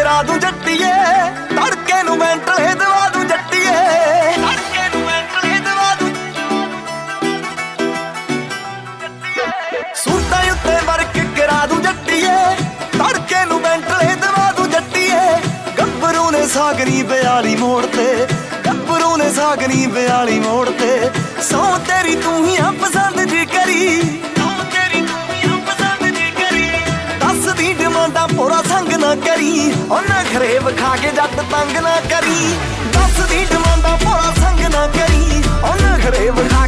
ਕਰਾ ਦੂੰ ਜੱਟੀਏ, ਤੜਕੇ ਨੂੰ ਮੈਂਟਲੇ ਦਵਾ ਦੂੰ ਜੱਟੀਏ, ਤੜਕੇ ਨੂੰ ਮੈਂਟਲੇ ਦਵਾ ਦੂੰ ਸੂਟਾਂ ਉੱਤੇ ਵਰਕ ਕਰਾ ਦੂੰ ਜੱਟੀਏ, ਤੜਕੇ ਨੂੰ ਮੈਂਟਲੇ ਦਵਾ ਦੂੰ ਜੱਟੀਏ। ਗੱਭਰੂ ਨੇ ਸਾਗਰੀ 42 ਮੋੜ ਤੇ, ਗੱਭਰੂ ਨੇ ਸਾਗਰੀ 42 ਮੋੜ ਤੇ, ਸੌ ਤੇਰੀ ਤੂੰ ਹੀ ਆ ਪਸੰਦ ਜੀ ਕਰੀ, ਸੌ ਤੇਰੀ ਤੂੰ ਹੀ ਆ ਪਸੰਦ ਜੀ ਕਰੀ। ਦੱਸਦੀ ਡਿਮਾਂਡਾਂ ਪੂਰਾ ਸੰਗ ਨਾ ਕਰੀ, ਉਹਨਾਂ ਘਰੇ ਵਿਖਾ ਕੇ ਜੱਟ ਤੰਗ ਨਾ ਕਰੀ। ਦੱਸਦੀ ਡਿਮਾਂਡਾਂ ਪੂਰਾ ਸੰਗ ਨਾ ਕਰੀ, ਉਹਨਾਂ ਘਰੇ ਵਿਖਾ